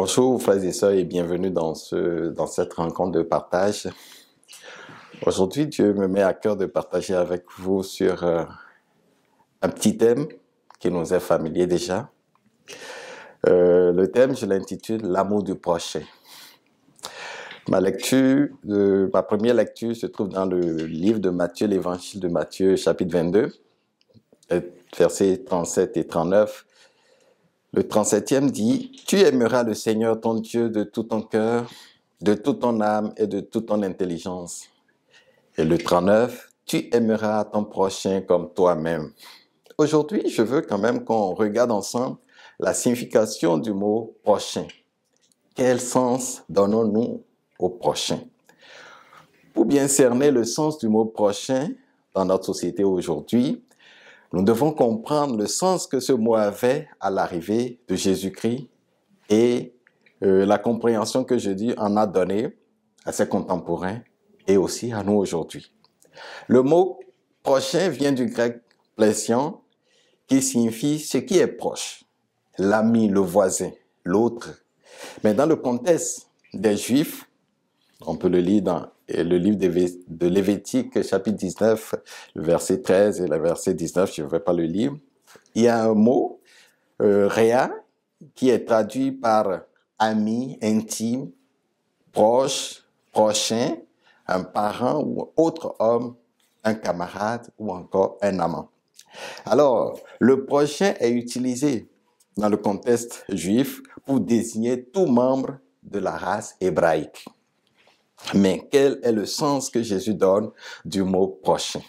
Bonjour frères et sœurs et bienvenue dans cette rencontre de partage. Aujourd'hui, Dieu me met à cœur de partager avec vous sur un petit thème qui nous est familier déjà. Le thème, je l'intitule « L'amour du prochain ». Ma première lecture se trouve dans le livre de Matthieu, l'évangile de Matthieu, chapitre 22, versets 37 et 39. Le 37e dit « Tu aimeras le Seigneur ton Dieu de tout ton cœur, de toute ton âme et de toute ton intelligence. » Et le 39, « Tu aimeras ton prochain comme toi-même. » Aujourd'hui, je veux quand même qu'on regarde ensemble la signification du mot « prochain ». Quel sens donnons-nous au prochain? Pour bien cerner le sens du mot « prochain » dans notre société aujourd'hui, nous devons comprendre le sens que ce mot avait à l'arrivée de Jésus-Christ et la compréhension que Jésus en a donnée à ses contemporains et aussi à nous aujourd'hui. Le mot « prochain » vient du grec « plésion » qui signifie ce qui est proche, l'ami, le voisin, l'autre. Mais dans le contexte des Juifs, on peut le lire dans le livre de Lévitique, chapitre 19, le verset 13 et le verset 19, je ne vais pas le lire. Il y a un mot, réa, qui est traduit par ami, intime, proche, prochain, un parent ou autre homme, un camarade ou encore un amant. Alors, le prochain est utilisé dans le contexte juif pour désigner tout membre de la race hébraïque. Mais quel est le sens que Jésus donne du mot prochain?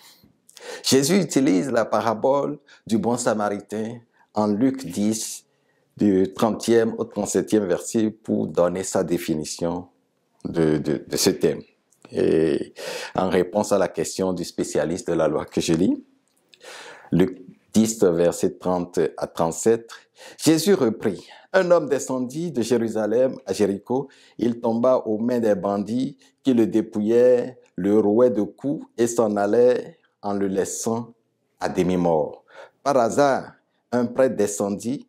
Jésus utilise la parabole du bon samaritain en Luc 10, du 30e au 37e verset pour donner sa définition de ce thème. Et en réponse à la question du spécialiste de la loi que je lis, Luc 10, verset 30 à 37, Jésus reprit. Un homme descendit de Jérusalem à Jéricho. Il tomba aux mains des bandits qui le dépouillaient, le rouaient de coups et s'en allaient en le laissant à demi-mort. Par hasard, un prêtre descendit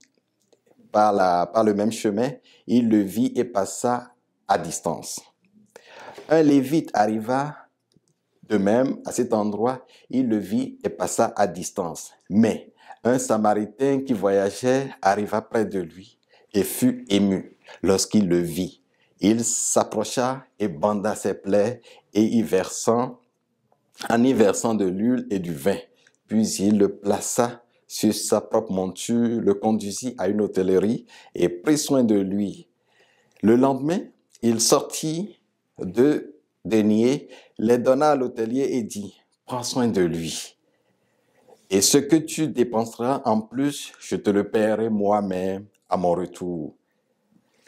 par le même chemin. Il le vit et passa à distance. Un lévite arriva de même à cet endroit. Il le vit et passa à distance. Mais un samaritain qui voyageait arriva près de lui et fut ému lorsqu'il le vit. Il s'approcha et banda ses plaies et en y versant de l'huile et du vin. Puis il le plaça sur sa propre monture, le conduisit à une hôtellerie et prit soin de lui. Le lendemain, il sortit 2 deniers, les donna à l'hôtelier et dit « Prends soin de lui. Et ce que tu dépenseras en plus, je te le paierai moi-même à mon retour. »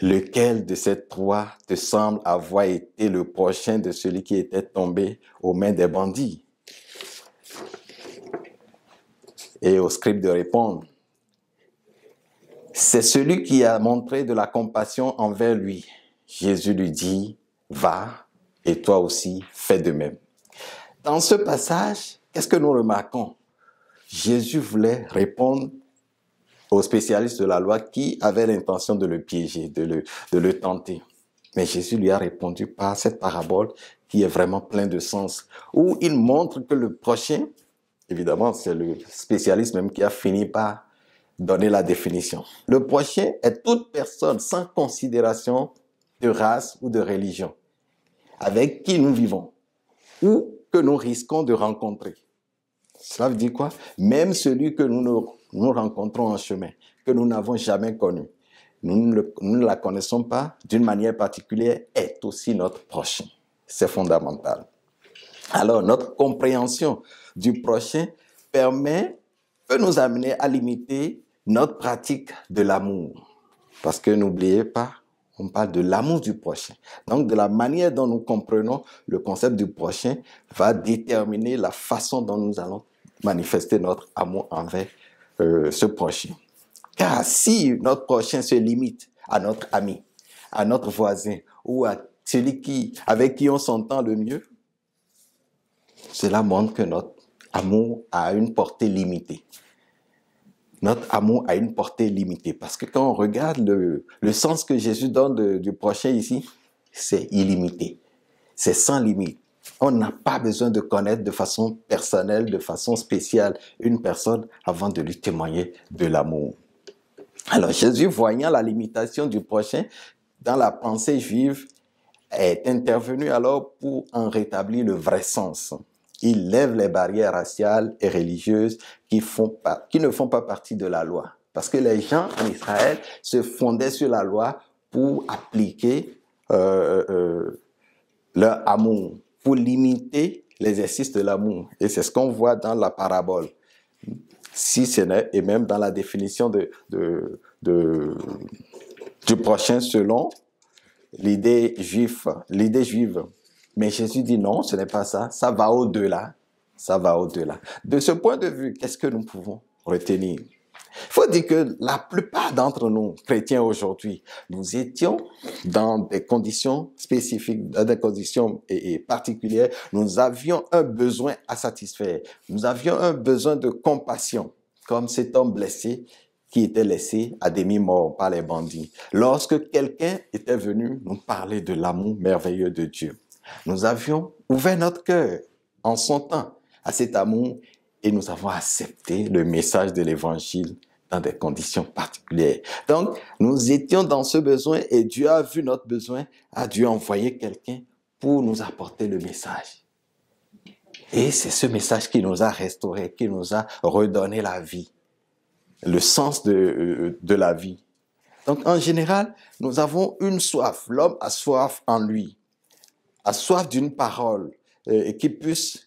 Lequel de ces 3 te semble avoir été le prochain de celui qui était tombé aux mains des bandits? Et au scribe de répondre, c'est celui qui a montré de la compassion envers lui. Jésus lui dit, va, et toi aussi, fais de même. Dans ce passage, qu'est-ce que nous remarquons? Jésus voulait répondre aux spécialistes de la loi qui avaient l'intention de le piéger, de le tenter. Mais Jésus lui a répondu par cette parabole qui est vraiment pleine de sens, où il montre que le prochain, évidemment, c'est le spécialiste même qui a fini par donner la définition. Le prochain est toute personne sans considération de race ou de religion, avec qui nous vivons, ou que nous risquons de rencontrer. Cela veut dire quoi? Même celui que nous rencontrons en chemin, que nous n'avons jamais connu, nous ne la connaissons pas d'une manière particulière, est aussi notre prochain. C'est fondamental. Alors, notre compréhension du prochain peut nous amener à limiter notre pratique de l'amour. Parce que n'oubliez pas, on parle de l'amour du prochain. Donc, de la manière dont nous comprenons le concept du prochain va déterminer la façon dont nous allons manifester notre amour envers ce prochain. Car si notre prochain se limite à notre ami, à notre voisin ou à celui avec qui on s'entend le mieux, cela montre que notre amour a une portée limitée. notre amour a une portée limitée. Parce que quand on regarde le sens que Jésus donne du prochain ici, c'est illimité. C'est sans limite. On n'a pas besoin de connaître de façon personnelle, de façon spéciale, une personne avant de lui témoigner de l'amour. Alors Jésus, voyant la limitation du prochain dans la pensée juive, est intervenu alors pour en rétablir le vrai sens. Il lève les barrières raciales et religieuses qui ne font pas partie de la loi. Parce que les gens en Israël se fondaient sur la loi pour appliquer leur amour, pour limiter l'exercice de l'amour. Et c'est ce qu'on voit dans la parabole. Si ce n'est, et même dans la définition du prochain selon l'idée juive. Mais Jésus dit non, ce n'est pas ça. Ça va au-delà. Ça va au-delà. De ce point de vue, qu'est-ce que nous pouvons retenir? Il faut dire que la plupart d'entre nous, chrétiens aujourd'hui, nous étions dans des conditions spécifiques, dans des conditions particulières. Nous avions un besoin à satisfaire. Nous avions un besoin de compassion, comme cet homme blessé qui était laissé à demi-mort par les bandits. Lorsque quelqu'un était venu nous parler de l'amour merveilleux de Dieu, nous avions ouvert notre cœur en son temps à cet amour et nous avons accepté le message de l'Évangile dans des conditions particulières. Donc, nous étions dans ce besoin et Dieu a vu notre besoin, a dû envoyer quelqu'un pour nous apporter le message. Et c'est ce message qui nous a restaurés, qui nous a redonné la vie, le sens de la vie. Donc, en général, nous avons une soif. L'homme a soif en lui, a soif d'une parole qui puisse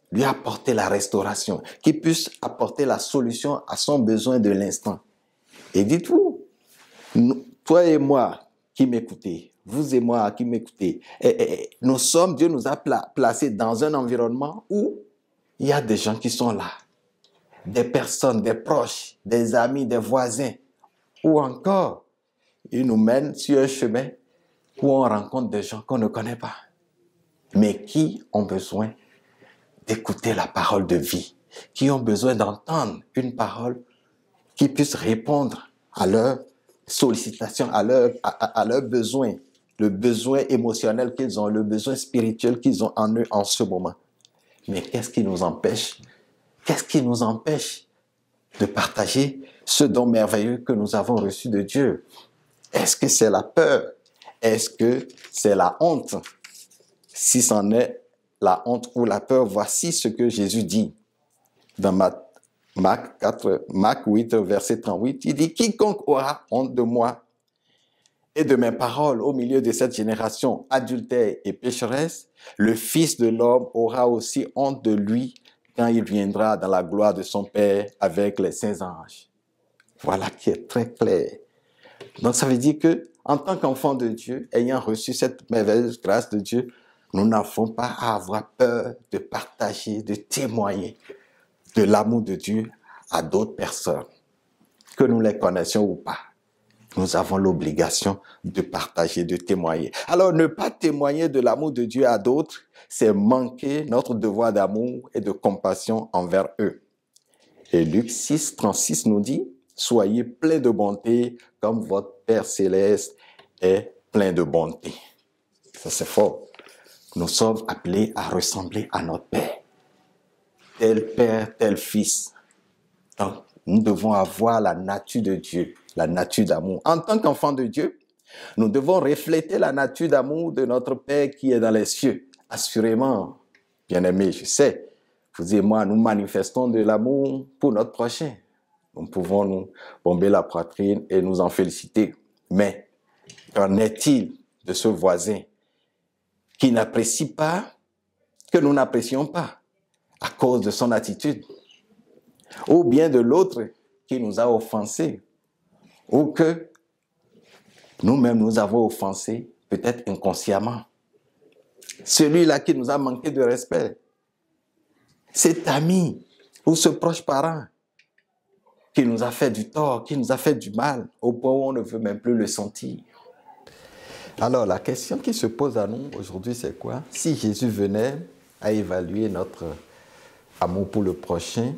lui apporter la restauration, qui puisse apporter la solution à son besoin de l'instant. Et dites-vous, toi et moi qui m'écoutez, vous et moi qui m'écoutez, Dieu nous a placés dans un environnement où il y a des gens qui sont là, des personnes, des proches, des amis, des voisins, ou encore, il nous mène sur un chemin où on rencontre des gens qu'on ne connaît pas, mais qui ont besoin d'écouter la parole de vie, qui ont besoin d'entendre une parole qui puisse répondre à leurs sollicitations, à leurs besoins, le besoin émotionnel qu'ils ont, le besoin spirituel qu'ils ont en eux en ce moment. Mais qu'est-ce qui nous empêche? Qu'est-ce qui nous empêche de partager ce don merveilleux que nous avons reçu de Dieu? Est-ce que c'est la peur? Est-ce que c'est la honte? Si c'en est la honte ou la peur, voici ce que Jésus dit dans Marc 8, verset 38. Il dit « Quiconque aura honte de moi et de mes paroles au milieu de cette génération adultère et pécheresse, le Fils de l'homme aura aussi honte de lui quand il viendra dans la gloire de son Père avec les saints anges. » Voilà qui est très clair. Donc ça veut dire que en tant qu'enfant de Dieu, ayant reçu cette merveilleuse grâce de Dieu, nous n'avons pas à avoir peur de partager, de témoigner de l'amour de Dieu à d'autres personnes, que nous les connaissions ou pas. Nous avons l'obligation de partager, de témoigner. Alors, ne pas témoigner de l'amour de Dieu à d'autres, c'est manquer notre devoir d'amour et de compassion envers eux. Et Luc 6, 36 nous dit, « Soyez pleins de bonté comme votre Père céleste est plein de bonté. » Ça, c'est fort. Nous sommes appelés à ressembler à notre Père. Tel Père, tel Fils. Donc, nous devons avoir la nature de Dieu, la nature d'amour. En tant qu'enfants de Dieu, nous devons refléter la nature d'amour de notre Père qui est dans les cieux. Assurément, bien-aimés, je sais, vous et moi, nous manifestons de l'amour pour notre prochain. Nous pouvons nous bomber la poitrine et nous en féliciter. Mais qu'en est-il de ce voisin qui n'apprécie pas, que nous n'apprécions pas à cause de son attitude, ou bien de l'autre qui nous a offensés, ou que nous-mêmes nous avons offensés, peut-être inconsciemment. Celui-là qui nous a manqué de respect, cet ami ou ce proche parent qui nous a fait du tort, qui nous a fait du mal, au point où on ne veut même plus le sentir. Alors, la question qui se pose à nous aujourd'hui, c'est quoi? Si Jésus venait à évaluer notre amour pour le prochain,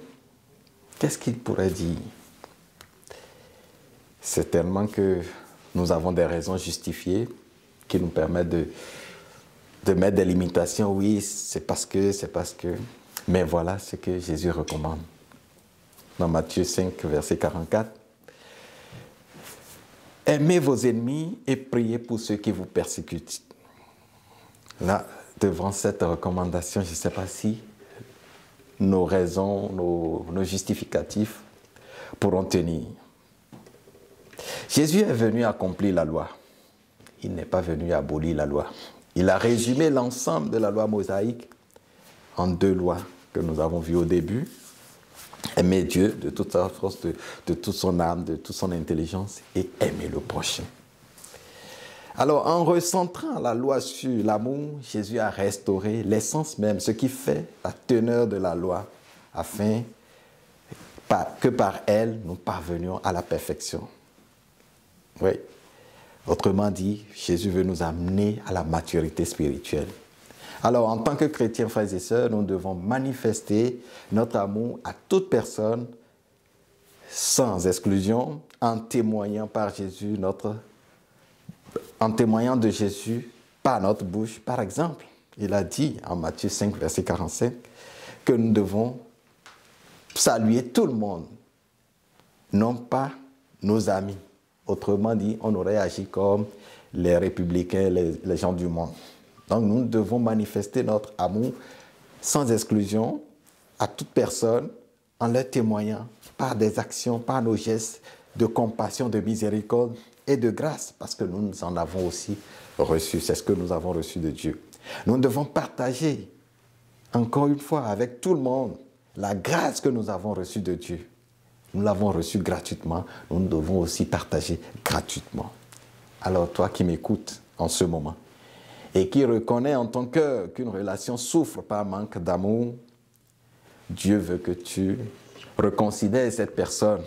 qu'est-ce qu'il pourrait dire? C'est tellement que nous avons des raisons justifiées qui nous permettent de mettre des limitations. Oui, c'est parce que. Mais voilà ce que Jésus recommande. Dans Matthieu 5, verset 44. Aimez vos ennemis et priez pour ceux qui vous persécutent. Là, devant cette recommandation, je ne sais pas si nos raisons, nos justificatifs pourront tenir. Jésus est venu accomplir la loi. Il n'est pas venu abolir la loi. Il a résumé l'ensemble de la loi mosaïque en 2 lois que nous avons vues au début. Aimer Dieu de toute sa force, de toute son âme, de toute son intelligence et aimer le prochain. Alors, en recentrant la loi sur l'amour, Jésus a restauré l'essence même, ce qui fait la teneur de la loi, afin que par elle, nous parvenions à la perfection. Oui. Autrement dit, Jésus veut nous amener à la maturité spirituelle. Alors, en tant que chrétiens, frères et sœurs, nous devons manifester notre amour à toute personne, sans exclusion, en témoignant de Jésus par notre bouche. Par exemple, il a dit en Matthieu 5, verset 45, que nous devons saluer tout le monde, non pas nos amis. Autrement dit, on aurait agi comme les républicains, les gens du monde. Donc nous devons manifester notre amour sans exclusion à toute personne en leur témoignant par des actions, par nos gestes de compassion, de miséricorde et de grâce, parce que nous en avons aussi reçu, c'est ce que nous avons reçu de Dieu. Nous devons partager, encore une fois, avec tout le monde, la grâce que nous avons reçue de Dieu. Nous l'avons reçue gratuitement, nous devons aussi partager gratuitement. Alors toi qui m'écoutes en ce moment, et qui reconnaît en ton cœur qu'une relation souffre par manque d'amour, Dieu veut que tu reconsidères cette personne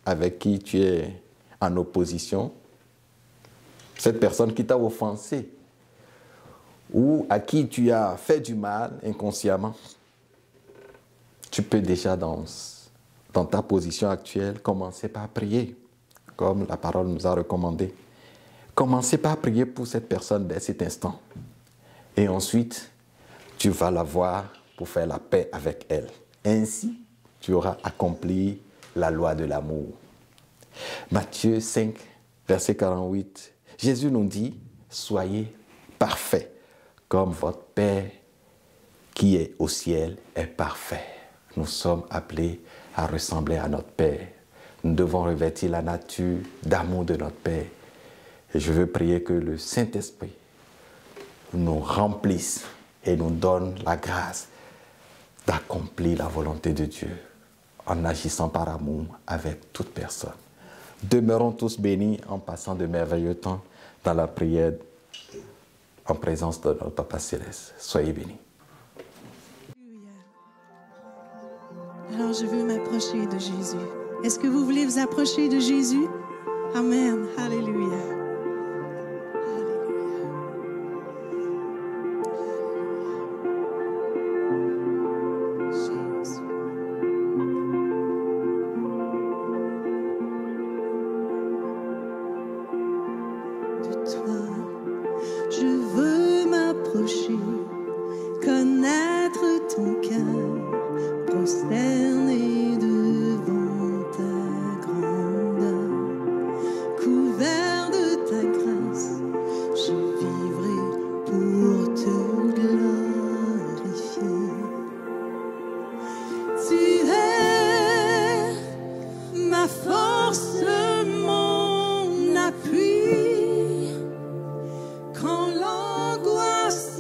avec qui tu es en opposition, cette personne qui t'a offensé ou à qui tu as fait du mal inconsciemment. Tu peux déjà dans ta position actuelle commencer par prier, comme la parole nous a recommandé. Commencez par prier pour cette personne dès cet instant. Et ensuite, tu vas la voir pour faire la paix avec elle. Ainsi, tu auras accompli la loi de l'amour. Matthieu 5, verset 48, Jésus nous dit, soyez parfaits, comme votre Père qui est au ciel est parfait. Nous sommes appelés à ressembler à notre Père. Nous devons revêtir la nature d'amour de notre Père. Et je veux prier que le Saint-Esprit nous remplisse et nous donne la grâce d'accomplir la volonté de Dieu en agissant par amour avec toute personne. Demeurons tous bénis en passant de merveilleux temps dans la prière en présence de notre Papa Céleste. Soyez bénis. Alors je veux m'approcher de Jésus. Est-ce que vous voulez vous approcher de Jésus? Amen. Alléluia. Quand l'angoisse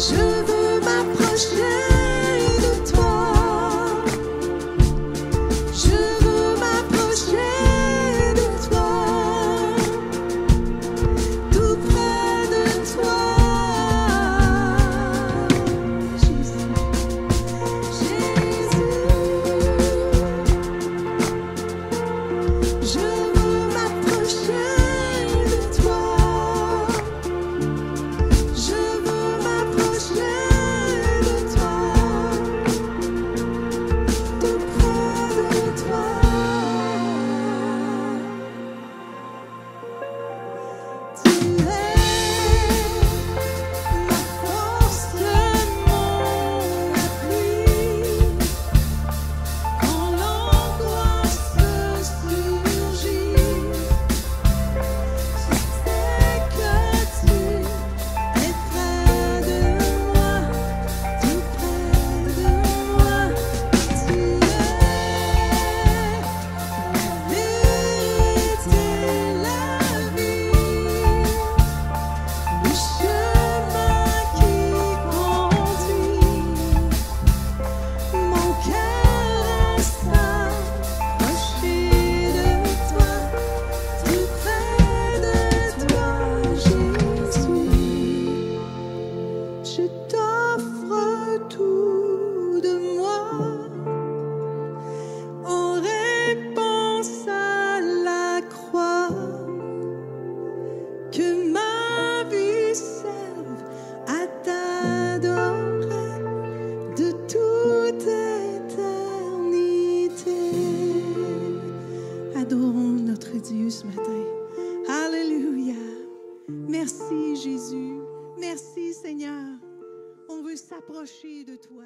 Je veux m'approcher de toi. Je veux m'approcher de toi. Tout près de toi. Jésus, Jésus. Je veux m'approcher de toi. Je veux m'approcher de toi. Tout près de toi. Tu es ma force, mon appui. Quand l'angoisse surgit, je sais que tu es près de moi, tout près de moi. Tu es la vérité, la vie, le chemin qui conduit. Mon cœur s'approcher de toi, tout près de toi, Jésus. Je t'offre tout de moi en réponse à la croix. Que ma vie serve à t'adorer de toute éternité. Adorons notre Dieu ce matin. Alléluia. Merci Jésus. Merci Seigneur. On veut s'approcher de toi.